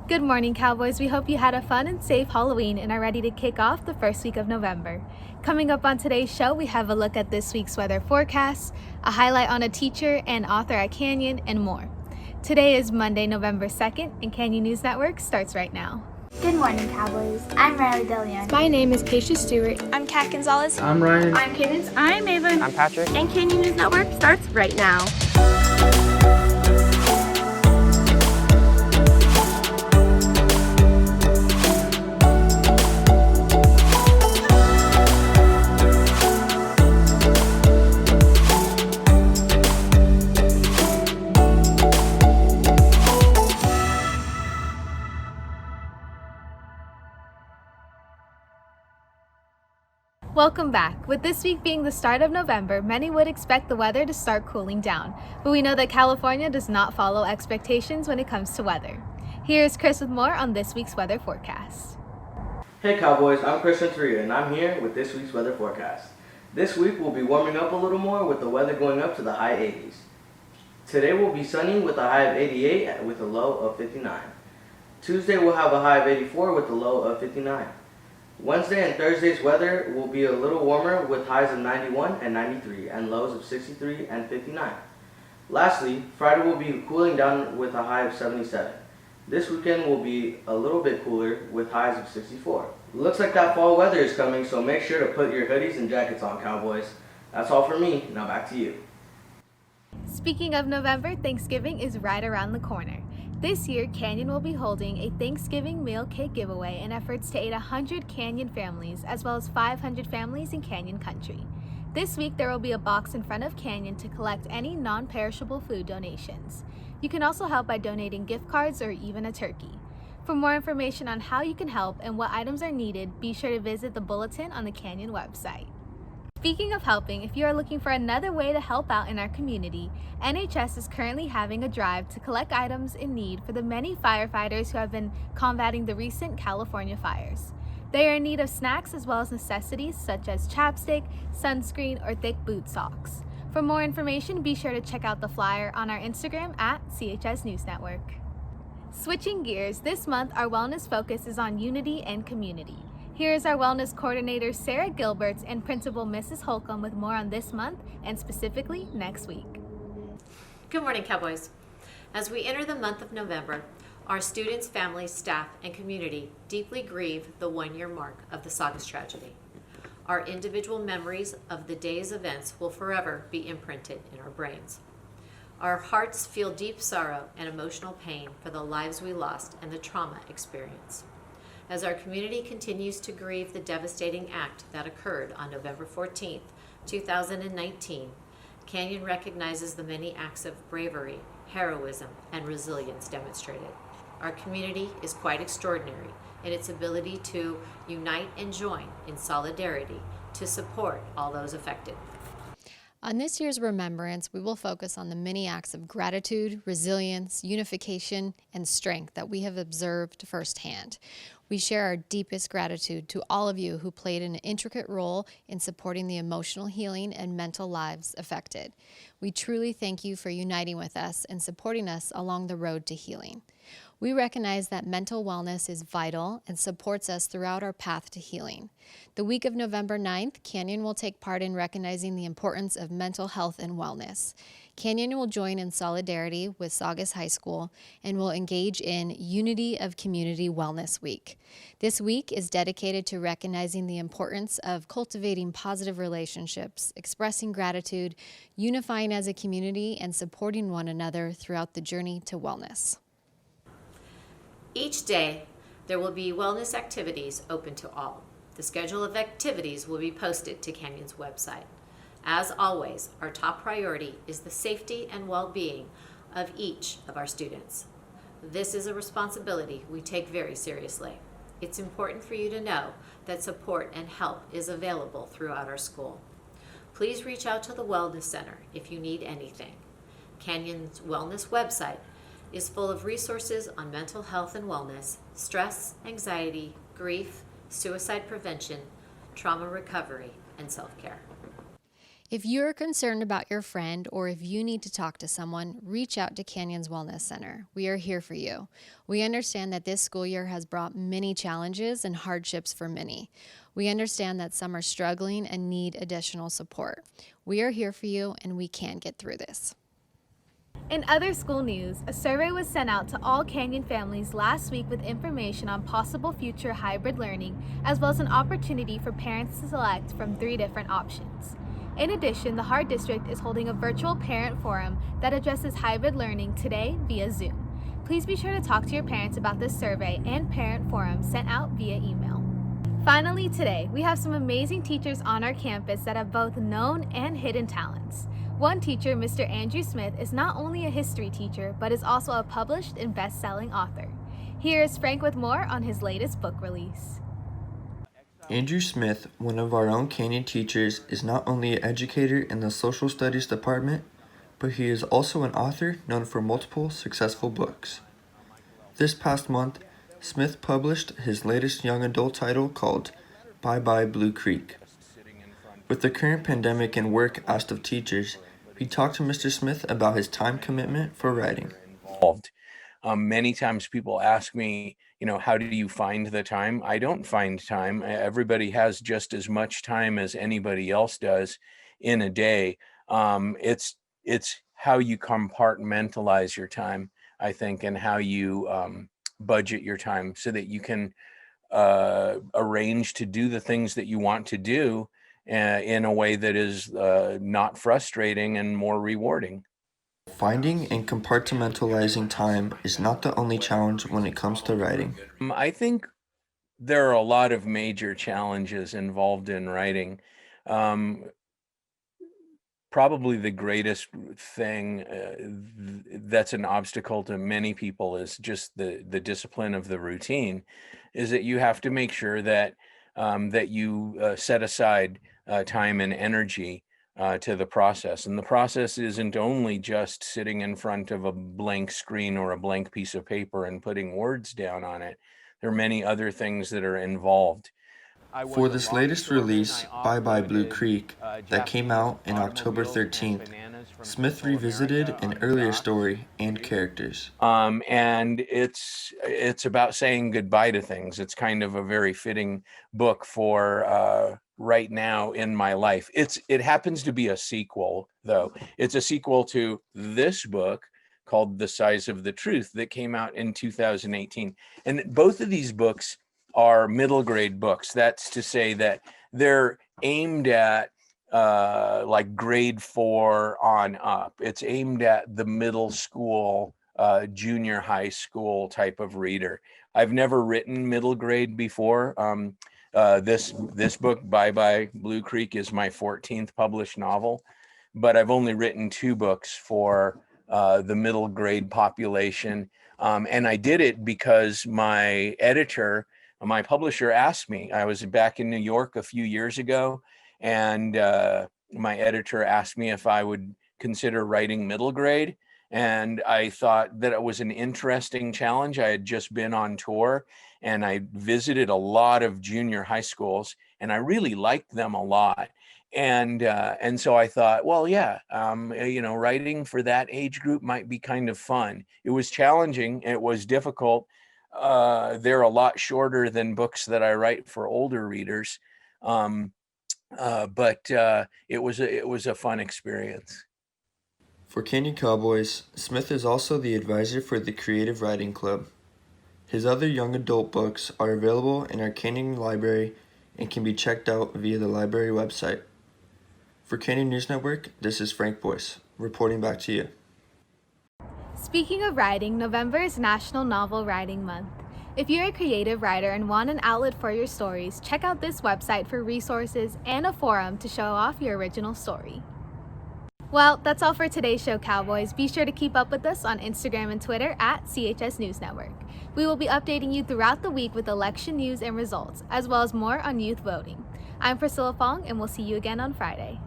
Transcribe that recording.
Good morning, Cowboys. We hope you had a fun and safe Halloween and are ready to kick off the first week of November. Coming up on today's show, we have a look at this week's weather forecast, a highlight on a teacher and author at Canyon, and more. Today is Monday, November 2nd, and Canyon News Network starts right now. Good morning, Cowboys. I'm Riley DeLeon. My name is Keisha Stewart. I'm Kat Gonzalez. I'm Ryan. I'm Cadence. I'm Ava. I'm Patrick. And Canyon News Network starts right now. Welcome back. With this week being the start of November, many would expect the weather to start cooling down, but we know that California does not follow expectations when it comes to weather. Here's Chris with more on this week's weather forecast. Hey Cowboys, I'm Chris Renteria and I'm here with this week's weather forecast. This week we'll be warming up a little more with the weather going up to the high 80s. Today will be sunny with a high of 88 with a low of 59. Tuesday we'll have a high of 84 with a low of 59. Wednesday and Thursday's weather will be a little warmer with highs of 91 and 93 and lows of 63 and 59. Lastly, Friday will be cooling down with a high of 77. This weekend will be a little bit cooler with highs of 64. Looks like that fall weather is coming, so make sure to put your hoodies and jackets on, Cowboys. That's all for me. Now back to you. Speaking of November, Thanksgiving is right around the corner. This year, Canyon will be holding a Thanksgiving meal kit giveaway in efforts to aid 100 Canyon families, as well as 500 families in Canyon country. This week, there will be a box in front of Canyon to collect any non-perishable food donations. You can also help by donating gift cards or even a turkey. For more information on how you can help and what items are needed, be sure to visit the bulletin on the Canyon website. Speaking of helping, if you are looking for another way to help out in our community, NHS is currently having a drive to collect items in need for the many firefighters who have been combating the recent California fires. They are in need of snacks as well as necessities such as chapstick, sunscreen, or thick boot socks. For more information, be sure to check out the flyer on our Instagram at CHS News Network. Switching gears, this month our wellness focus is on unity and community. Here is our wellness coordinator, Sarah Gilberts, and Principal Mrs. Holcomb with more on this month and specifically next week. Good morning, Cowboys. As we enter the month of November, our students, families, staff, and community deeply grieve the one-year mark of the Saugus tragedy. Our individual memories of the day's events will forever be imprinted in our brains. Our hearts feel deep sorrow and emotional pain for the lives we lost and the trauma experienced. As our community continues to grieve the devastating act that occurred on November 14th, 2019, Canyon recognizes the many acts of bravery, heroism, and resilience demonstrated. Our community is quite extraordinary in its ability to unite and join in solidarity to support all those affected. On this year's remembrance, we will focus on the many acts of gratitude, resilience, unification, and strength that we have observed firsthand. We share our deepest gratitude to all of you who played an intricate role in supporting the emotional healing and mental lives affected. We truly thank you for uniting with us and supporting us along the road to healing. We recognize that mental wellness is vital and supports us throughout our path to healing. The week of November 9th, Canyon will take part in recognizing the importance of mental health and wellness. Canyon will join in solidarity with Saugus High School and will engage in Unity of Community Wellness Week. This week is dedicated to recognizing the importance of cultivating positive relationships, expressing gratitude, unifying as a community, and supporting one another throughout the journey to wellness. Each day, there will be wellness activities open to all. The schedule of activities will be posted to Canyon's website. As always, our top priority is the safety and well-being of each of our students. This is a responsibility we take very seriously. It's important for you to know that support and help is available throughout our school. Please reach out to the Wellness Center if you need anything. Canyon's wellness website is full of resources on mental health and wellness, stress, anxiety, grief, suicide prevention, trauma recovery, and self-care. If you're concerned about your friend or if you need to talk to someone, reach out to Canyons Wellness Center. We are here for you. We understand that this school year has brought many challenges and hardships for many. We understand that some are struggling and need additional support. We are here for you and we can get through this. In other school news, a survey was sent out to all Canyon families last week with information on possible future hybrid learning, as well as an opportunity for parents to select from 3 different options. In addition, the Hart District is holding a virtual parent forum that addresses hybrid learning today via Zoom. Please be sure to talk to your parents about this survey and parent forum sent out via email. Finally, today, we have some amazing teachers on our campus that have both known and hidden talents. One teacher, Mr. Andrew Smith, is not only a history teacher, but is also a published and best-selling author. Here is Frank with more on his latest book release. Andrew Smith, one of our own Canyon teachers, is not only an educator in the social studies department, but he is also an author known for multiple successful books. This past month, Smith published his latest young adult title called Bye Bye Blue Creek. With the current pandemic and work asked of teachers, we talked to Mr. Smith about his time commitment for writing. Many times people ask me, how do you find the time? I don't find time. Everybody has just as much time as anybody else does in a day. It's how you compartmentalize your time, I think, and how you budget your time so that you can arrange to do the things that you want to do in a way that is not frustrating and more rewarding. Finding and compartmentalizing time is not the only challenge when it comes to writing. I think there are a lot of major challenges involved in writing. Probably the greatest thing that's an obstacle to many people is just the discipline of the routine, is that you have to make sure that you set aside time and energy to the process. And the process isn't only just sitting in front of a blank screen or a blank piece of paper and putting words down on it. There are many other things that are involved. For this latest release, Bye Bye Blue Creek, that came out on October 13th, Smith revisited an earlier story and characters. And it's about saying goodbye to things. It's kind of a very fitting book for right now in my life. It happens to be a sequel, though. It's a sequel to this book called The Size of the Truth that came out in 2018. And both of these books are middle grade books. That's to say that they're aimed at like grade 4 on up. It's aimed at the middle school, junior high school type of reader. I've never written middle grade before. This book, Bye Bye Blue Creek, is my 14th published novel, but I've only written 2 books for the middle grade population. And I did it because my publisher asked me. I was back in New York a few years ago, and my editor asked me if I would consider writing middle grade. And I thought that it was an interesting challenge. I had just been on tour and I visited a lot of junior high schools and I really liked them a lot. And so I thought, well, yeah, writing for that age group might be kind of fun. It was challenging. It was difficult. They're a lot shorter than books that I write for older readers. But it was a fun experience. For Canyon Cowboys, Smith is also the advisor for the Creative Writing Club. His other young adult books are available in our Canyon library and can be checked out via the library website. For Canyon News Network, this is Frank Boyce, reporting back to you. Speaking of writing, November is National Novel Writing Month. If you're a creative writer and want an outlet for your stories, check out this website for resources and a forum to show off your original story. Well, that's all for today's show, Cowboys. Be sure to keep up with us on Instagram and Twitter at CHS News Network. We will be updating you throughout the week with election news and results, as well as more on youth voting. I'm Priscilla Fong, and we'll see you again on Friday.